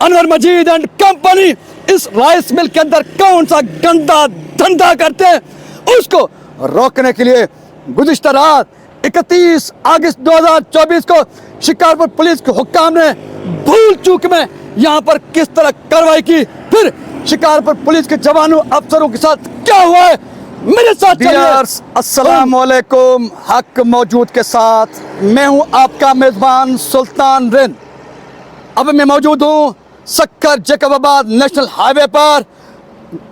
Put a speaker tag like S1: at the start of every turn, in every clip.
S1: Anwar Majeed and company इस rice mill के अंदर कौन सा गंदा धंधा करते हैं, उसको रोकने के लिए गुज़िश्ता रात 31 अगस्त 2024 को शिकारपुर पुलिस के हुक्काम ने भूल चूक में यहाँ पर किस तरह कार्रवाई की, फिर शिकारपुर पुलिस के जवानों अफसरों के साथ क्या हुआ है, मेरे साथ चलिए। अस्सलाम वालेकुम। हक मौजूद के साथ मैं हूँ आपका मेज़बान सुल्तान रिंद। अब मैं मौजूद हूँ सक्कर जैकबाबाद नेशनल हाईवे पर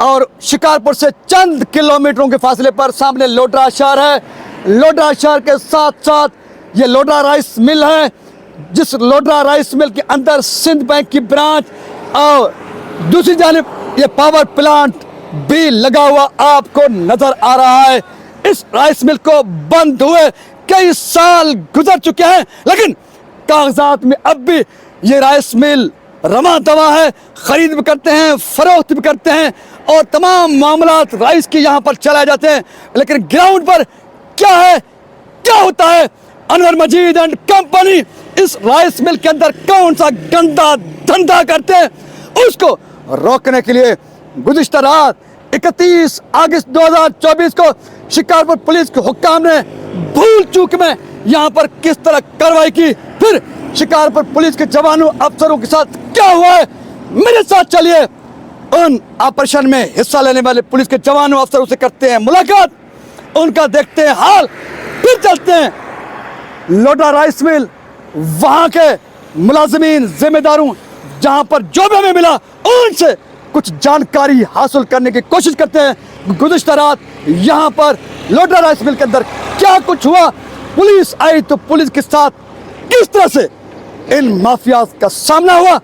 S1: और शिकारपुर से चंद किलोमीटरों के फासले पर सामने लोडरा शहर है। लोडरा शहर के साथ साथ ये लोडरा राइस मिल है, जिस लोडरा राइस मिल के अंदर सिंध बैंक की ब्रांच और दूसरी जानिब ये पावर प्लांट भी लगा हुआ आपको नजर आ रहा है। इस राइस मिल को बंद हुए कई साल गुजर चुके हैं, लेकिन कागजात में अब भी ये राइस मिल रमा दवा है। खरीद भी करते हैं, फरोख्त भी करते हैं और तमाम मामलात राइस के यहाँ पर चलाए जाते हैं, लेकिन ग्राउंड पर क्या है, क्या होता है। अनवर मजीद एंड कंपनी इस राइस मिल के अंदर कौन सा गंदा धंधा करते हैं, उसको रोकने के लिए गुज़िश्ता रात 31 अगस्त 2024 को शिकारपुर पुलिस के हुक्काम ने भूल चूक में यहाँ पर किस तरह कार्रवाई की, फिर शिकारपुर पुलिस के जवानों अफसरों के साथ क्या हुआ है, मेरे साथ चलिए। उन ऑपरेशन में हिस्सा लेने वाले पुलिस के जवानों अफसरों से करते हैं मुलाकात, उनका देखते हैं हाल, फिर चलते हैं लोडरा राइस मिल, वहाँ के मुलाजिमीन जिम्मेदारों जहाँ पर जो भी हमें मिला उनसे कुछ जानकारी हासिल करने की कोशिश करते हैं। गुज़िश्ता रात यहाँ पर लोडरा राइस मिल के अंदर क्या कुछ हुआ, पुलिस आई तो पुलिस के साथ किस तरह से इन माफियाज का सामना हुआ,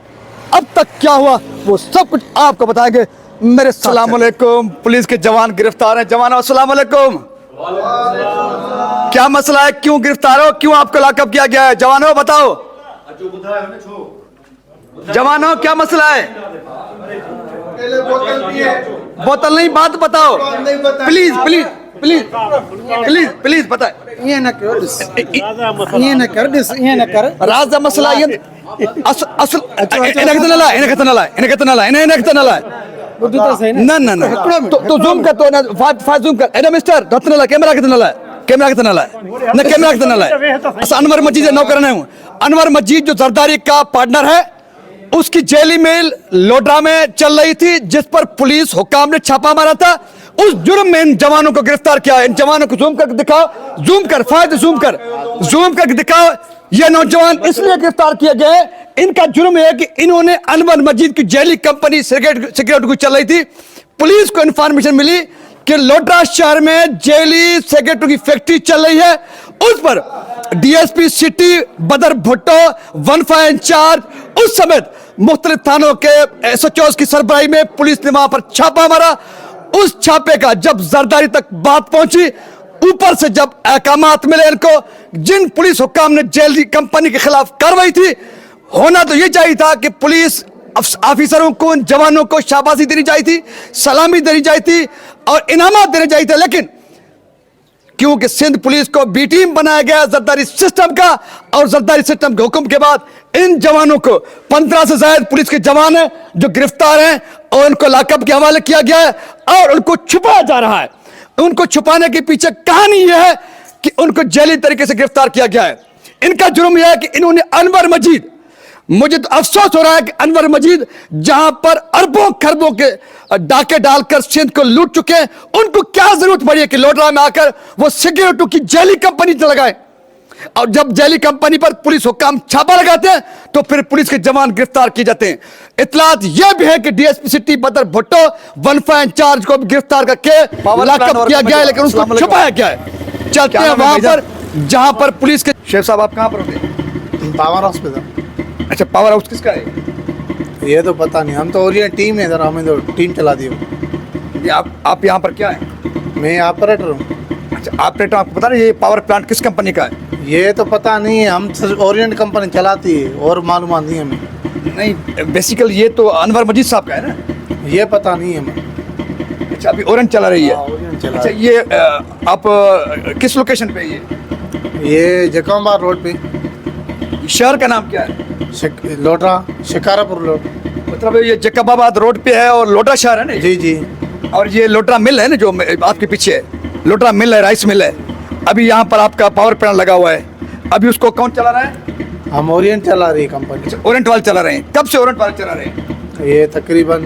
S1: अब तक क्या हुआ, वो सब कुछ आपको बताएंगे मेरे साथ। अस्सलाम वालेकुम। पुलिस के जवान गिरफ्तार हैं। जवानों अस्सलाम वालेकुम। क्या मसला है, क्यों गिरफ्तार हो, क्यों आपको लॉकअप किया गया है? जवानों बताओ, जवानों क्या मसला है? बोतल नहीं, बात बताओ please please please please please बताए।
S2: ये न कर, ये न कर, ये न कर।
S1: राजा मसला ये असल इन्हें कितना ला, इन्हें कितना ला, इन्हें कितना ला, इन्हें कितना ला ना ना ना तो जूम कर, तो ना फास्ट जूम कर। अरे मिस्टर कितना ला, कैमरा कितना ला, कैमरा कितना ला ना, कैमरा कितना ला। अनवर मजीद नौकर नहीं हूँ। अनवर मजीद जो जरदारी का पार्टनर है, उसकी जेली मेल लोडरा में चल रही थी, जिस पर पुलिस हुक्काम ने छापा मारा था। उस जुर्म में इन जवानों को गिरफ्तार किया। इन जवानों को जूम करके दिखाओ, जूम कर फायदे, जूम कर, जूम करके दिखाओ। ये नौजवान इसलिए गिरफ्तार किए गए, इनका जुर्म है कि इन्होंने अनवर मजीद की जेली कंपनी सिगरेट को चल रही थी। पुलिस को इंफॉर्मेशन मिली कि लोडरा शहर में जेली सिगरेट की फैक्ट्री चल रही है। उस पर डीएसपी सिटी बदर भुट्टो 15 इंचार्ज उस समेत मुख्तलिफ थानों के SHOs की सरबराही में पुलिस ने वहां पर छापा मारा। उस छापे का जब जरदारी तक बात पहुंची, ऊपर से जब अहकामात मिले इनको, जिन पुलिस हुक्काम ने जेली कंपनी के खिलाफ कार्रवाई थी, होना तो ये चाहिए था कि पुलिस ऑफिसरों को, जवानों को शाबाशी देनी चाहिए थी, सलामी देनी चाहिए थी और इनामात देने चाहिए थे, लेकिन क्योंकि सिंध पुलिस को बी टीम बनाया गया जरदारी सिस्टम का, और जरदारी सिस्टम के हुक्म के बाद इन जवानों को 15 से ज्यादा पुलिस के जवान हैं जो गिरफ्तार हैं और उनको लॉकअप के हवाले किया गया है और उनको छुपाया जा रहा है। उनको छुपाने के पीछे कहानी यह है कि उनको जेली तरीके से गिरफ्तार किया गया है। इनका जुर्म यह है कि इन्होंने अनवर मजीद, मुझे तो अफसोस हो रहा है कि अनवर मजीद जहां पर अरबों खरबों के डाके डालकर सिंध को लूट चुके हैं, उनको क्या जरूरत पड़ी है कि लोडरा में आकर वो सिगरेटों की जेली कंपनी लगाए। और जब जेली कंपनी पर पुलिस हुक्काम छापा लगाते हैं तो फिर पुलिस के जवान गिरफ्तार किए जाते हैं। इतलात यह भी है कि डीएसपी सिटी बदर भुट्टो 15 इंचार्ज को भी गिरफ्तार करके लॉकअप किया गया है, लेकिन उसको छुपाया गया है। चलते हैं वहां पर जहां पर पुलिस के शेख साहब, आप कहां पर होते?
S2: Power hospital.
S1: अच्छा, पावर हाउस किसका है?
S2: ये तो पता नहीं, हम तो और ये टीम है, जरा हमें तो टीम चला दी।
S1: ये आप यहाँ पर क्या है?
S2: मैं ऑपरेटर हूँ।
S1: अच्छा, ऑपरेटर, आपको पता नहीं ये पावर प्लांट किस कंपनी का है?
S2: ये तो पता नहीं है, हम ओरिएंट कंपनी चलाती है और मालूमात नहीं हमें।
S1: नहीं, बेसिकली ये तो अनवर मजीद साहब का है ना?
S2: ये पता नहीं है हमें।
S1: अच्छा, अभी ओरेंट चला रही है।
S2: चला।
S1: अच्छा, ये आप किस लोकेशन पे?
S2: ये जकामबाद रोड पे।
S1: शहर का नाम क्या है?
S2: लोडरा, शिकारापुर रोड।
S1: मतलब ये जकाबाबाद रोड पे है और लोटा शहर है ना?
S2: जी जी।
S1: और ये लोटरा मिल है ना जो आपके पीछे है, लोटरा मिल है, राइस मिल है। अभी यहाँ पर आपका पावर प्लांट लगा हुआ है, अभी उसको कौन चला रहा है?
S2: हम ओरिएंट चला रही है कंपनी।
S1: ओरेंट वाले चला रहे हैं। कब से ओरेंट वाले चला रहे हैं?
S2: ये तकरीबन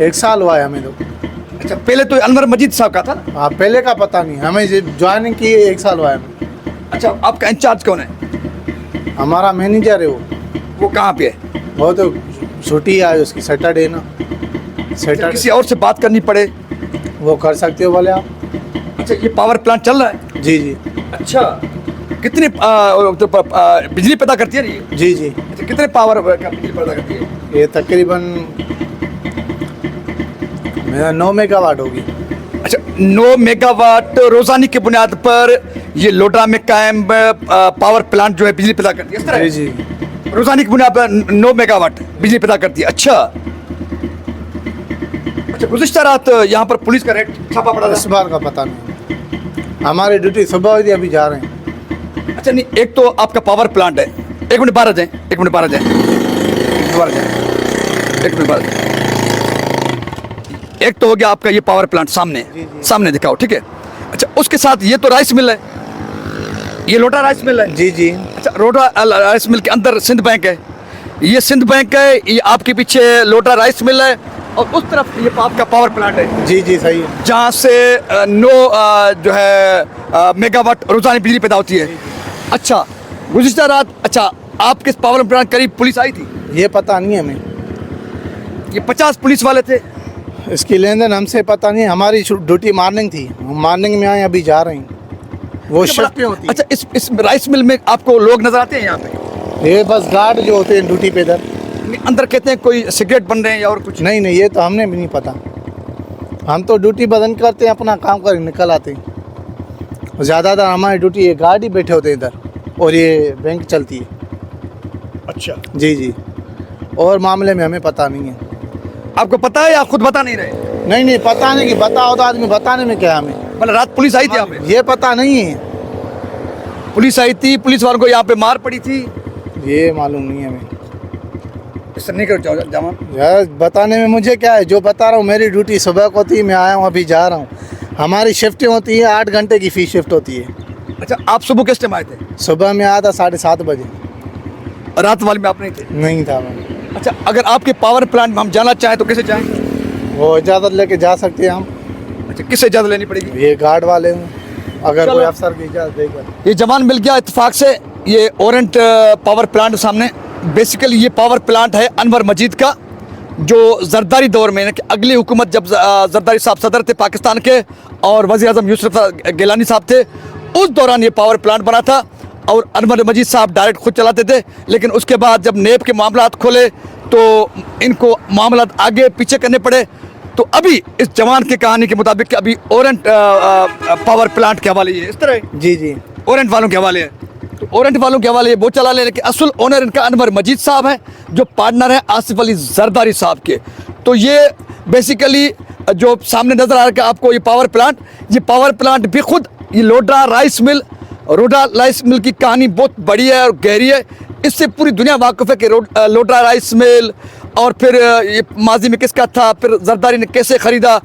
S2: 1 साल हुआ है हमें तो।
S1: अच्छा, पहले तो अनवर मजीद साहब का था ना?
S2: हाँ, पहले का पता नहीं, हमें ज्वाइनिंग की 1 साल हुआ है हमें।
S1: अच्छा, आपका इंचार्ज कौन है?
S2: हमारा मैनेजर है
S1: वो कहाँ पे है?
S2: वो तो छुट्टी है उसकी, सैटरडे ना, सैटरडे।
S1: किसी और से बात करनी पड़े?
S2: वो कर सकते हो बोले आप।
S1: अच्छा, ये पावर प्लांट चल रहा है?
S2: जी जी।
S1: अच्छा, कितनी बिजली पैदा करती है ये?
S2: जी जी।
S1: अच्छा, कितने पावर का बिजली पैदा करती है?
S2: ये तकरीबन मेरा 9 मेगावाट होगी।
S1: अच्छा, 9 मेगावाट रोजानी की बुनियाद पर ये लोटा में कायम पावर प्लांट जो है बिजली पैदा करती है, इस तरह?
S2: जी जी।
S1: रोजानी की बुनियाद पर 9 मेगावाट बिजली पैदा करती है। अच्छा, अच्छा, गुज़िश्ता रात यहाँ पर पुलिस का रेड छापा पड़ा
S2: इस
S1: था?
S2: बार का पता नहीं, हमारी ड्यूटी सुबह हुई थी, अभी जा रहे हैं।
S1: अच्छा, नहीं, एक तो आपका पावर प्लांट है, 1 मिनट बाहर आ जाए, 1 मिनट बाहर आ जाए, बाहर आ जाए, 1 मिनट बाहर आ जाए। एक तो हो गया आपका ये पावर प्लांट सामने,
S2: जी, जी।
S1: सामने दिखाओ, ठीक है? अच्छा, उसके साथ ये तो राइस मिल है, ये लोटा राइस मिल है।
S2: जी जी।
S1: अच्छा, लोटा राइस मिल के अंदर सिंध बैंक है, ये सिंध बैंक है, ये आपके पीछे लोटा राइस मिल है, और उस तरफ ये आपका पावर प्लांट है
S2: जी जी, सही है।
S1: जहाँ से 9 जो है मेगावाट रोजाना बिजली पैदा होती है। अच्छा, गुज़िश्ता रात, अच्छा, आपके पावर प्लांट करीब पुलिस आई थी?
S2: ये पता नहीं हमें,
S1: ये 50 पुलिस वाले थे?
S2: इसकी लेन देन हमसे पता नहीं, हमारी ड्यूटी मॉर्निंग थी, हम मॉर्निंग में आए, अभी जा रहे हैं। वो शिफ्ट पे होती है।
S1: अच्छा, इस राइस मिल में आपको लोग नजर आते हैं यहाँ पे?
S2: ये बस गार्ड जो होते हैं ड्यूटी पे इधर।
S1: अंदर कहते हैं कोई सिगरेट बन रहे हैं या और कुछ?
S2: नहीं नहीं, ये तो हमने भी नहीं पता, हम तो ड्यूटी बदन करते हैं, अपना काम कर निकल आते हैं। ज़्यादातर हमारी ड्यूटी, ये गार्ड ही बैठे होते हैं इधर, और ये बैंक चलती है।
S1: अच्छा,
S2: जी जी। और मामले में हमें पता नहीं है।
S1: आपको पता है या खुद बता नहीं रहे?
S2: नहीं नहीं, पता नहीं, कि बताओ तो आदमी, बताने में क्या हमें।
S1: मतलब रात पुलिस आई थी यहाँ पे?
S2: ये पता नहीं है,
S1: पुलिस आई थी, पुलिस वालों को यहाँ पे मार पड़ी थी?
S2: ये मालूम नहीं है हमें।
S1: इससे नहीं करो जामा।
S2: यार बताने में मुझे क्या है, जो बता रहा हूँ, मेरी ड्यूटी सुबह को होती है, मैं आया हूँ, अभी जा रहा हूँ। हमारी शिफ्टें होती हैं, 8 घंटे की फी शिफ्ट होती है।
S1: अच्छा, आप सुबह किस टाइम आए थे?
S2: सुबह में आया था 7:30 बजे।
S1: रात वाले में आप नहीं थे?
S2: नहीं था मैं।
S1: अच्छा, अगर आपके पावर प्लांट में हम जाना चाहें तो कैसे जाएं?
S2: वो इजाज़त लेके जा सकते हैं हम।
S1: अच्छा, किससे इजाज़त लेनी पड़ेगी?
S2: ये गार्ड वाले हैं, अगर
S1: चलो।
S2: कोई अफसर की इजाज़त देगा।
S1: ये जवान मिल गया इत्तेफाक से, ये ओरेंट पावर प्लांट सामने। बेसिकली ये पावर प्लांट है अनवर मजीद का, जो जरदारी दौर में, कि अगली हुकूमत जब जरदारी साहब सदर थे पाकिस्तान के और वज़ीर आज़म यूसुफ गिलानी साहब थे, उस दौरान ये पावर प्लांट बना था और अनवर मजीद साहब डायरेक्ट खुद चलाते थे। लेकिन उसके बाद जब नेब के मामलात खोले तो इनको मामलात आगे पीछे करने पड़े। तो अभी इस जवान की कहानी के मुताबिक कि अभी ओरेंट पावर प्लांट के हवाले ये इस तरह है,
S2: जी जी।
S1: ओरेंट वालों के हवाले है। तो ओरेंट वालों के हवाले ये वो चला ले, लेकिन असल ओनर इनका अनवर मजीद साहब है, जो पार्टनर है आसिफ अली जरदारी साहब के। तो ये बेसिकली जो सामने नजर आ रहा है आपको, ये पावर प्लांट भी खुद ये लोटा राइस मिल की कहानी बहुत बड़ी है और गहरी है। इससे पूरी दुनिया वाकिफ़ है कि लोटा राइस मिल और फिर ये माजी में किसका था, फिर जरदारी ने कैसे ख़रीदा,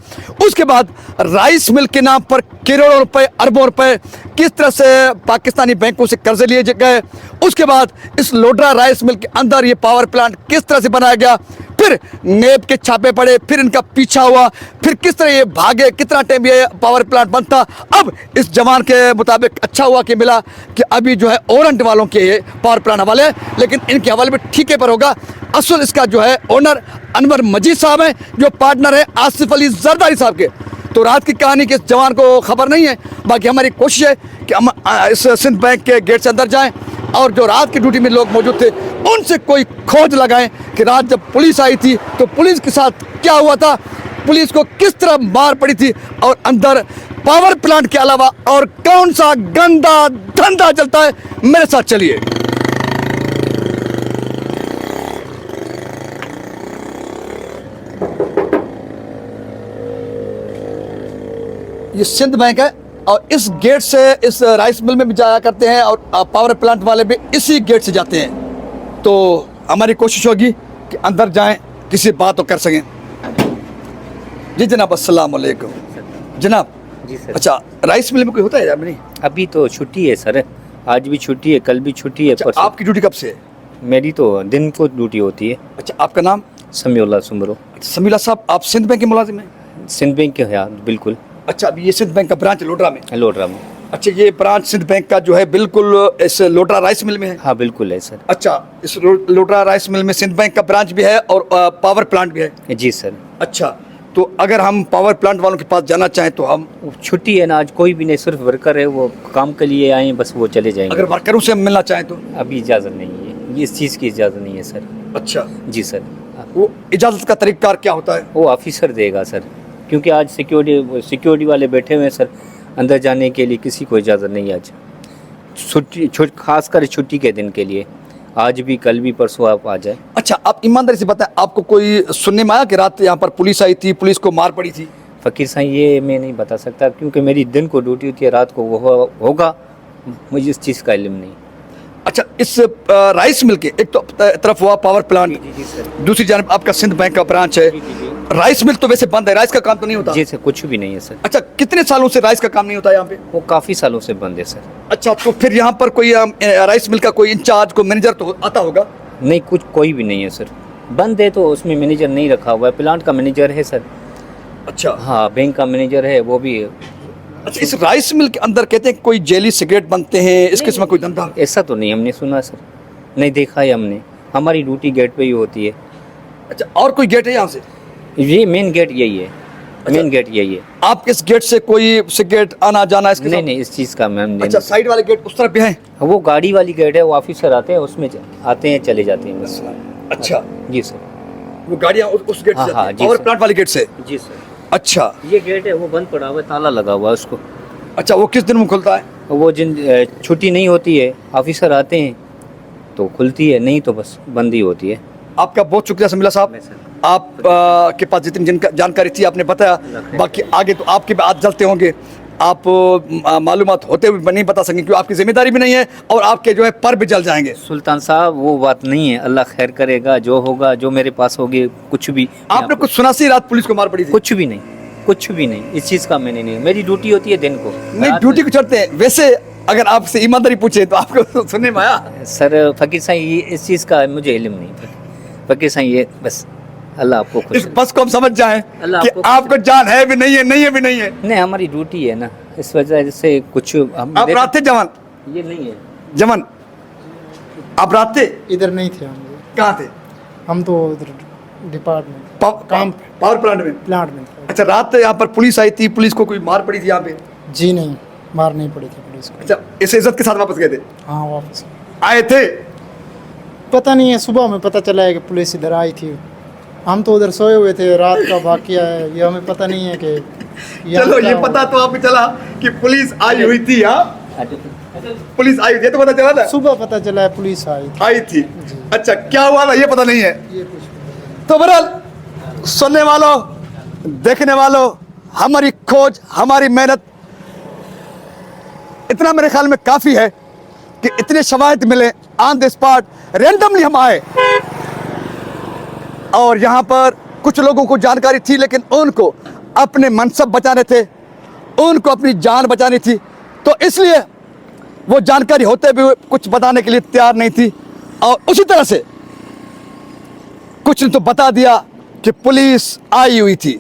S1: उसके बाद राइस मिल के नाम पर करोड़ों रुपए, अरबों रुपए किस तरह से पाकिस्तानी बैंकों से कर्जे लिए गए, उसके बाद इस लोटा राइस मिल के अंदर ये पावर प्लांट किस तरह से बनाया गया, फिर नेब के छापे पड़े, फिर इनका पीछा हुआ, फिर किस तरह ये भागे, कितना टाइम ये पावर प्लांट बनता। अब इस जवान के मुताबिक अच्छा हुआ कि मिला कि अभी जो है ओरेंट वालों के ये पावर प्लांट हवाले है, लेकिन इनके हवाले में ठीके पर होगा। असल इसका जो है ओनर अनवर मजीद साहब है, जो पार्टनर है आसिफ अली जरदारी साहब के। तो रात की कहानी के इस जवान को खबर नहीं है। बाकी हमारी कोशिश है कि हम इस सिंध बैंक के गेट से अंदर जाएं और जो रात की ड्यूटी में लोग मौजूद थे उनसे कोई खोज लगाएं कि रात जब पुलिस आई थी तो पुलिस के साथ क्या हुआ था, पुलिस को किस तरह मार पड़ी थी, और अंदर पावर प्लांट के अलावा और कौन सा गंदा धंधा चलता है। मेरे साथ चलिए। ये सिंध बैंक है और इस गेट से इस राइस मिल में भी जाया करते हैं और पावर प्लांट वाले भी इसी गेट से जाते हैं। तो हमारी कोशिश होगी कि अंदर जाएं किसी बात तो कर सकें। जी जनाब, अस्सलाम वालेकुम। जनाब,
S3: जी सर।
S1: अच्छा, राइस मिल में कोई होता है या नहीं?
S3: अभी तो छुट्टी है सर, आज भी छुट्टी है, कल भी छुट्टी है,
S1: अच्छा,
S3: परसों।
S1: आपकी ड्यूटी कब से है?
S3: मेरी तो दिन को ड्यूटी होती है।
S1: अच्छा, आपका नाम?
S3: समीउल्लाह सुमरो।
S1: समीला साहब, आप सिंध बैंक के मुलाजिम हैं?
S3: सिंध बैंक के हैं बिल्कुल।
S1: अच्छा, अभी ये सिंध बैंक का ब्रांच लोटरा में?
S3: लोटरा में।
S1: अच्छा, ये ब्रांच सिंध बैंक का जो है बिल्कुल इस लोटरा राइस मिल में है?
S3: हाँ बिल्कुल है सर।
S1: अच्छा, इस लोटरा राइस मिल में सिंध बैंक का ब्रांच भी है और पावर प्लांट भी है?
S3: जी सर।
S1: अच्छा, तो अगर हम पावर प्लांट वालों के पास जाना चाहें तो हम,
S3: छुट्टी है ना आज, कोई भी नहीं, सिर्फ वर्कर है, वो काम के लिए आए हैं, बस वो चले जाएंगे।
S1: अगर वर्करों से हम मिलना चाहें तो?
S3: अभी इजाज़त नहीं है, इस चीज़ की इजाज़त नहीं है सर।
S1: अच्छा,
S3: जी सर।
S1: वो इजाज़त का तरीक़ाकार क्या होता है?
S3: वो ऑफिसर देगा सर, क्योंकि आज सिक्योरिटी वाले बैठे हुए हैं सर, अंदर जाने के लिए किसी को इजाज़त नहीं है आज। छुट्टी खासकर छुट्टी के दिन के लिए, आज भी कल भी परसों आप आ जाए।
S1: अच्छा, आप ईमानदारी से बताएं, आपको कोई सुनने में आया कि रात यहाँ पर पुलिस आई थी, पुलिस को मार पड़ी थी?
S3: फ़कीर साईं ये मैं नहीं बता सकता, क्योंकि मेरी दिन को ड्यूटी होती है, रात को वो होगा, मुझे इस चीज़ का इल्म नहीं।
S1: अच्छा, इस राइस मिल के एक तो तरफ हुआ पावर प्लांट,
S3: जी सर।
S1: दूसरी जानब आपका सिंध बैंक का ब्रांच है। राइस मिल तो वैसे बंद है, राइस का काम तो नहीं होता?
S3: जी सर, कुछ भी नहीं है सर।
S1: अच्छा, कितने सालों से राइस का काम नहीं होता यहाँ पे?
S3: वो काफ़ी सालों से बंद है सर।
S1: अच्छा, तो फिर यहाँ पर कोई राइस मिल का कोई इंचार्ज, कोई मैनेजर तो आता होगा?
S3: नहीं, कुछ कोई भी नहीं है सर, बंद है, तो उसमें मैनेजर नहीं रखा हुआ है। प्लांट का मैनेजर है सर।
S1: अच्छा
S3: हाँ, बैंक का मैनेजर है, वो भी।
S1: अच्छा, इस राइस मिल के अंदर कहते हैं कोई जेली सिगरेट बनते हैं, इस किस्म का कोई धंधा?
S3: ऐसा तो नहीं हमने सुना सर, नहीं देखा है हमने, हमारी ड्यूटी गेट पे ही होती है।
S1: अच्छा, और कोई गेट है यहाँ से?
S3: ये मेन गेट यही है, मेन गेट यही है।
S1: आप इस गेट से कोई सिगरेट आना जाना इसके
S3: नहीं
S1: साथ?
S3: नहीं, इस चीज़ का मैम
S1: अच्छा, साइड वाले गेट उस तरफ भी हैं?
S3: वो गाड़ी वाली गेट है, वो ऑफिसर आते हैं, उसमें आते हैं, चले जाते हैं बस।
S1: अच्छा,
S3: जी सर।
S1: वो गाड़ियाँ उस गेट से
S3: हाँ,
S1: जाती
S3: हाँ,
S1: हैं,
S3: जी
S1: पावर
S3: सर।
S1: प्लांट वाले गेट से?
S3: जी सर।
S1: अच्छा
S3: ये गेट है, वो बंद पड़ा हुआ है, ताला लगा हुआ है उसको।
S1: अच्छा, वो किस दिन में खुलता है?
S3: वो जिन छुट्टी नहीं होती है, ऑफिसर आते हैं तो खुलती है, नहीं तो बस बंद ही होती है।
S1: आपका बहुत शुक्रिया समीला साहब, आप के पास जितनी जानकारी थी आपने बताया, बाकी आगे तो आपके भी हाथ जलते होंगे, आप मालूमात होते हुए नहीं बता सकेंगे क्योंकि आपकी जिम्मेदारी भी नहीं है और आपके जो है पर भी जल जाएंगे।
S3: सुल्तान साहब वो बात नहीं है, अल्लाह खैर करेगा, जो होगा, जो मेरे पास होगी, कुछ भी।
S1: आपने कुछ सुना सी रात पुलिस को मार पड़ी थी?
S3: कुछ भी नहीं, कुछ भी नहीं, इस चीज़ का मैंने नहीं, मेरी ड्यूटी होती है दिन को।
S1: नहीं, ड्यूटी को चढ़ते हैं, वैसे अगर आपसे ईमानदारी पूछे तो आपको सुनने में आया?
S3: सर फ़कीर साईं ये इस चीज़ का मुझे इल्म नहीं। फ़कीर साईं ये बस, अल्लाह आपको खुश
S1: इस बस को हम समझ जाएं
S3: अल्लाह
S1: कि
S3: आपको
S1: आपको जान है भी नहीं है, नहीं है भी नहीं है।
S3: नहीं, हमारी ड्यूटी है ना, इस वजह से कुछ हम
S1: आप रात थे जवान?
S3: ये नहीं है।
S1: जवान, आप रात थे?
S2: इधर नहीं थे हम,
S1: कहाँ थे?
S2: हम तो उधर डिपार्टमेंट
S1: काम, पावर प्लांट में?
S2: प्लांट में।
S1: अच्छा, रात यहाँ पर पुलिस आई थी, पुलिस को कोई मार पड़ी थी यहाँ पे?
S2: जी नहीं, मार नहीं पड़ी थी पुलिस को।
S1: अच्छा, इस इज्जत के साथ वापस गए थे?
S2: हाँ वापस
S1: आए थे?
S2: पता नहीं है, सुबह में पता चला है कि पुलिस इधर आई थी, हम तो उधर सोए हुए थे, रात का वाकया है, ये हमें पता नहीं है कि
S1: चलो, ये पता तो आपको चला कि पुलिस आई हुई थी। हाँ, पुलिस आई, ये तो पता चला था?
S2: सुबह पता चला है पुलिस आई
S1: थी। अच्छा, क्या हुआ था ये पता नहीं है?
S2: ये कुछ
S1: तो बहरहाल, सुनने वालों, देखने वालों, हमारी खोज, हमारी मेहनत, इतना मेरे ख्याल में काफ़ी है कि इतने शवाहिद मिले, ऑन द स्पॉट रैंडमली हम आए और यहाँ पर कुछ लोगों को जानकारी थी, लेकिन उनको अपने मनसब बचाने थे, उनको अपनी जान बचानी थी, तो इसलिए वो जानकारी होते भी कुछ बताने के लिए तैयार नहीं थी। और उसी तरह से कुछ ने तो बता दिया कि पुलिस आई हुई थी।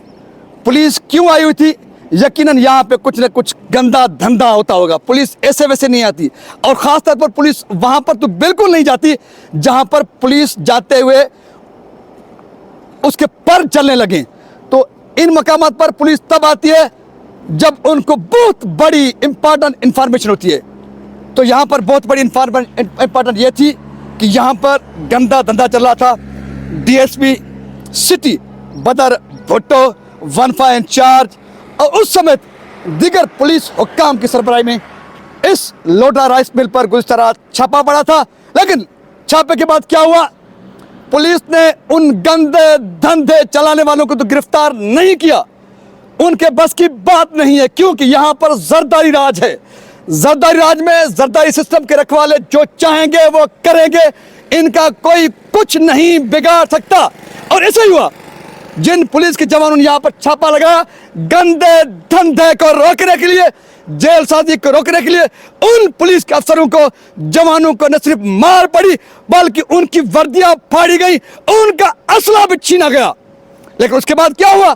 S1: पुलिस क्यों आई हुई थी? यकीनन यहाँ पे कुछ न कुछ गंदा धंधा होता होगा। पुलिस ऐसे वैसे नहीं आती, और ख़ास तौर पर पुलिस वहाँ पर तो बिल्कुल नहीं जाती जहाँ पर पुलिस जाते हुए उसके पर चलने लगे। तो इन मकामात पर पुलिस तब आती है जब उनको बहुत बड़ी इंपॉर्टेंट इंफॉर्मेशन होती है। तो यहाँ पर बहुत बड़ी इंपॉर्टेंट ये थी कि यहाँ पर गंदा धंधा चल रहा था। डीएसपी सिटी बदर भुट्टो 15 इंचार्ज और उस समय दीगर पुलिस हुक्काम की सरबराही में इस लोटा राइस मिल पर गुज़श्ता रात छापा पड़ा था। लेकिन छापे के बाद क्या हुआ? पुलिस ने उन गंदे धंधे चलाने वालों को तो गिरफ्तार नहीं किया, उनके बस की बात नहीं है, क्योंकि यहाँ पर जरदारी राज है। जरदारी राज में जरदारी सिस्टम के रखवाले जो चाहेंगे वो करेंगे, इनका कोई कुछ नहीं बिगाड़ सकता। और ऐसा ही हुआ, जिन पुलिस के जवानों ने यहाँ पर छापा लगाया गंदे धंधे को रोकने के लिए, जेलसाजी को रोकने के लिए, उन पुलिस के अफसरों को, जवानों को न सिर्फ मार पड़ी बल्कि उनकी वर्दियां फाड़ी गई, उनका असला भी छीना गया। लेकिन उसके बाद क्या हुआ?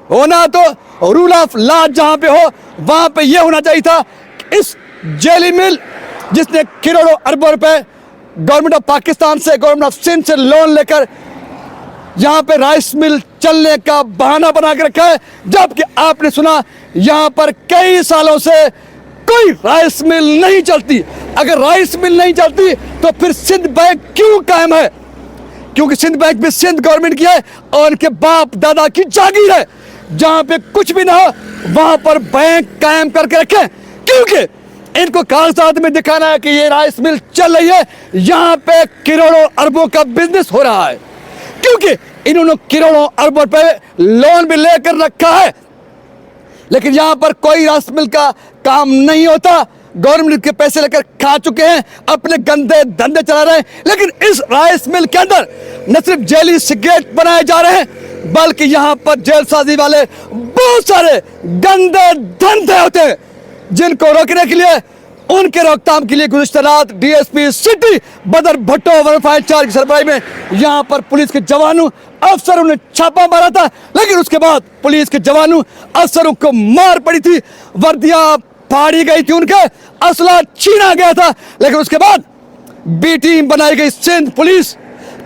S1: होना तो रूल ऑफ लॉ जहां पे हो वहां पे यह होना चाहिए था। इस जेली मिल जिसने करोड़ों अरबों रुपए गवर्नमेंट ऑफ पाकिस्तान से, गवर्नमेंट ऑफ सिंध से लोन लेकर यहाँ पे राइस मिल चलने का बहाना बना के रखा है, जबकि आपने सुना यहाँ पर कई सालों से कोई राइस मिल नहीं चलती। अगर राइस मिल नहीं चलती तो फिर सिंध बैंक क्यों कायम है? क्योंकि सिंध बैंक भी सिंध गवर्नमेंट की है और उनके बाप दादा की जागीर है। जहां पे कुछ भी ना हो वहां पर बैंक कायम करके रखें, क्योंकि इनको कागजात में दिखाना है कि ये राइस मिल चल रही है, यहाँ पे करोड़ों अरबों का बिजनेस हो रहा है, क्योंकि इन्होंने करोड़ों अरबों रुपए लोन भी लेकर रखा है। लेकिन यहां पर कोई राइस मिल का काम नहीं होता, गवर्नमेंट के पैसे लेकर खा चुके हैं, अपने गंदे धंधे चला रहे हैं। लेकिन इस राइस मिल के अंदर न सिर्फ जेली सिगरेट बनाए जा रहे हैं बल्कि यहां पर जेलसाजी वाले बहुत सारे गंदे धंधे होते हैं, जिनको रोकने के लिए, उनके रोकथाम के लिए गुज़िश्ता रात डीएसपी सिटी बदर भट्टो वेरीफाइड चार्ज की सरबराही में यहां पर पुलिस के जवानों अफसरों ने छापा मारा था। लेकिन उसके बाद पुलिस के जवानों अफसरों को मार पड़ी थी, वर्दियां फाड़ी गई थी, उनके असला छीना गया था। लेकिन उसके बाद बी टीम बनाई गई सिंध पुलिस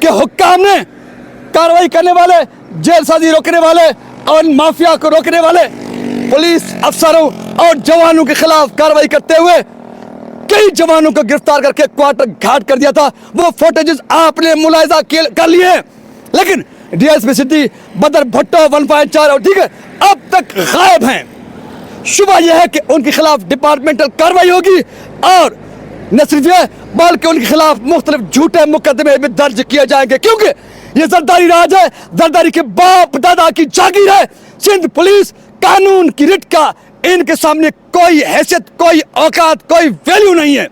S1: के हुक्काम ने कार्रवाई करने वाले, जेलसाजी रोकने वाले और माफिया को रोकने वाले पुलिस अफसरों और जवानों के खिलाफ कार्रवाई करते हुए कई जवानों को गिरफ्तार करके क्वार्टर घाट कर दिया था। वो फुटेजेस आपने मुलाहिजा कर लिए हैं, लेकिन डीएसपी सिटी बदर भट्टो 154 और ठीक है अब तक गायब हैं। शुबह यह है कि उनके खिलाफ डिपार्टमेंटल कार्रवाई होगी और न सिर्फ यह बल्कि उनके खिलाफ मुख्तलिफ झूठे मुकदमे भी दर्ज किए जाएंगे, क्योंकि यह जरदारी राज है, जरदारी के बाप दादा की जागीर है। सिंध पुलिस कानून की रिट का इनके सामने कोई हैसियत, कोई औकात, कोई वैल्यू नहीं है।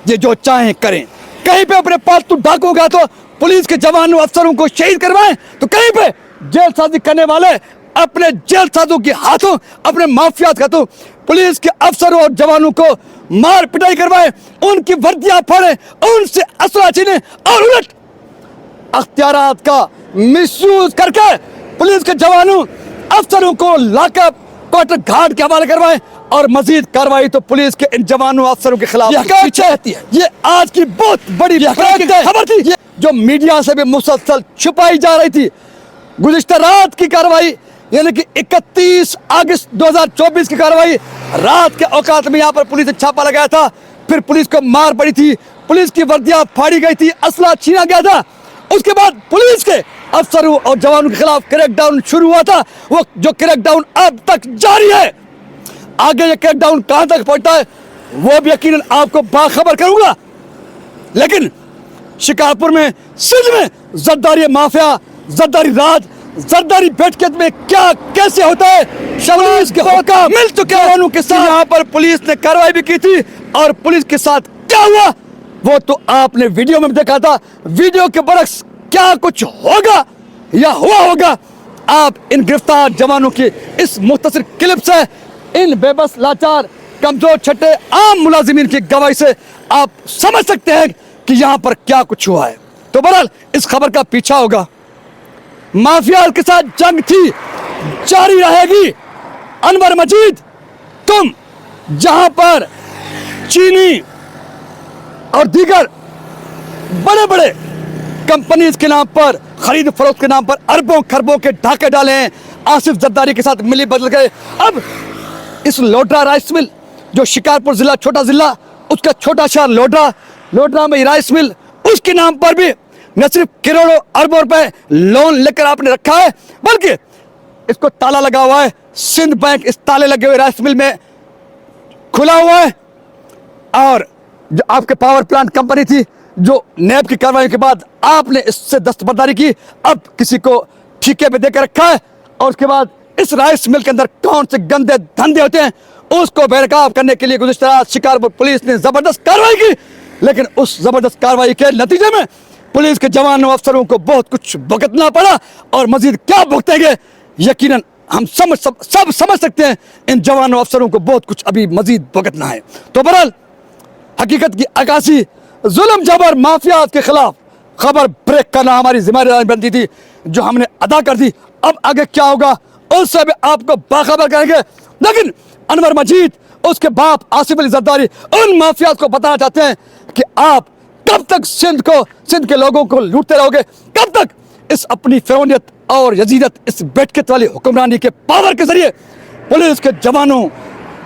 S1: ये जो चाहें करें, कहीं पे अपने पालतू डाकुओं का तो पुलिस के जवानों अफसरों को शहीद करवाएं, तो कहीं पे जेलसाजी करने वाले अपने जेलसाजों के हाथों, अपने माफियात के हाथों पुलिस के अफसरों और जवानों को मार पिटाई करवाएं, उनकी वर्दियां फाड़ें, उनसे असला छीनें और उलट अख्तियारात का मिसयूज करके पुलिस के जवानों अफसरों को लाकअप क्वार्टर घाट के हवाले करवाएं और मजीद कार्रवाई तो पुलिस के इन जवानों अफसरों के खिलाफ पीछे रहती है। ये आज की बहुत बड़ी खबर थी, ये जो मीडिया से भी मुसलसल छुपाई जा रही थी। गुज़िश्ता रात की कार्रवाई यानी कि 31 अगस्त 2024 की कार्रवाई, रात के औकात में यहाँ पर पुलिस ने छापा लगाया था, फिर पुलिस को मार पड़ी थी, पुलिस की वर्दियां फाड़ी गई थी, असला छीना गया था। उसके बाद पुलिस के अफसरों और जवानों के खिलाफ क्रैकडाउन शुरू हुआ था, वो जो क्रैकडाउन अब तक जारी है। आगे ये क्रैकडाउन कहां तक पहुंचता है वो भी यकीनन आपको बाखबर करूंगा। लेकिन शिकारपुर में, सिंध में जरदारी माफिया, जरदारी राज, जरदारी बैठक में क्या कैसे होता है, शबरीज के हुक्म मिल चुके हैं के साथ यहाँ पर पुलिस ने कार्रवाई भी की थी। और पुलिस के साथ क्या हुआ वो तो आपने वीडियो में देखा था। वीडियो के बरक्स क्या कुछ होगा या हुआ होगा, आप इन गिरफ्तार जवानों की इस मुख्तसर क्लिप से, इन बेबस, लाचार, कमजोर, छठे आम मुलाजिमीन की गवाही से आप समझ सकते हैं कि यहाँ पर क्या कुछ हुआ है। तो बहरहाल इस खबर का पीछा होगा, माफिया के साथ जंग थी, जारी रहेगी। अनवर मजीद, तुम जहां पर चीनी और दीगर बड़े बड़े कंपनीज के नाम पर, खरीद फरोख्त के नाम पर अरबों खरबों के ढाके डाले हैं, आसिफ जरदारी के साथ मिली बदल गए। अब इस लोड्रा राइस मिल जो शिकारपुर जिला, छोटा जिला, उसका छोटा शहर लोड्रा में राइस मिल, उसके नाम पर भी न सिर्फ करोड़ों अरबों रुपए लोन लेकर आपने रखा है बल्कि इसको ताला लगा हुआ है। सिंध बैंक इस ताले लगे हुए राइस मिल में खुला हुआ है। और जो आपके पावर प्लांट कंपनी थी, जो नैब की कार्रवाई के बाद आपने इससे दस्तबरदारी की, अब किसी को ठेके पे देकर रखा है। और उसके बाद इस राइस मिल के अंदर कौन से गंदे धंधे होते हैं उसको बेनकाब करने के लिए गुज़िश्ता रात शिकारपुर पुलिस ने जबरदस्त कार्रवाई की। लेकिन उस जबरदस्त कार्रवाई के नतीजे में पुलिस के जवानों अफसरों को बहुत कुछ भुगतना पड़ा और मजीद क्या भुगतेंगे यकीनन हम सब समझ सकते हैं। इन जवानों अफसरों को बहुत कुछ अभी मजीद भुगतना है। तो बहरहाल हकीकत की अक्कासी जुल्म जबर माफिया के खिलाफ खबर ब्रेक करना हमारी जिम्मेदारी बनती थी, जो हमने अदा कर दी। अब आगे क्या होगा उससे भी आपको बाखबर करेंगे। लेकिन अनवर मजीद उसके बाप आसिफ अली जरदारी उन माफिया को बताना चाहते हैं कि आप कब तक सिंध के लोगों को लूटते रहोगे, कब तक इस अपनी फिरौनियत और यजीदत, इस बेटकत वाली हुक्मरानी के पावर के जरिए पुलिस के जवानों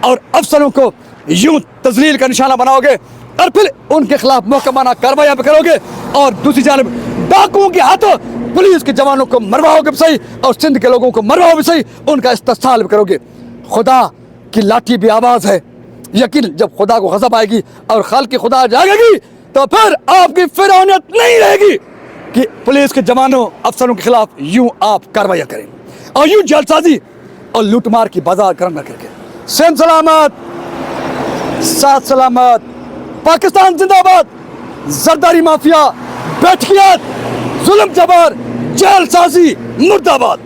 S1: और अफसरों को यूं तजलील का निशाना बनाओगे और फिर उनके खिलाफ मुकम्मल कार्रवाई करोगे और दूसरी जानब डाकुओं के हाथों पुलिस के जवानों को मरवाओगे भी सही और सिंध के लोगों को मरवाओगे भी सही, उनका इस्तेसाल भी करोगे। खुदा की लाठी भी आवाज़ है, यकीन जब खुदा को गज़ब आएगी और खाल की खुदा जागेगी तो फिर आपकी फिरौनियत नहीं रहेगी कि पुलिस के जवानों अफसरों के खिलाफ यूं आप कार्रवाई करें और यूं जालसाजी और लूटमार की बाजार गर्म करके। सिंध सलामत, साथ सलामत, पाकिस्तान जिंदाबाद। जरदारी माफिया, बैठकियात, जुल्म जबर, जालसाजी मुर्दाबाद।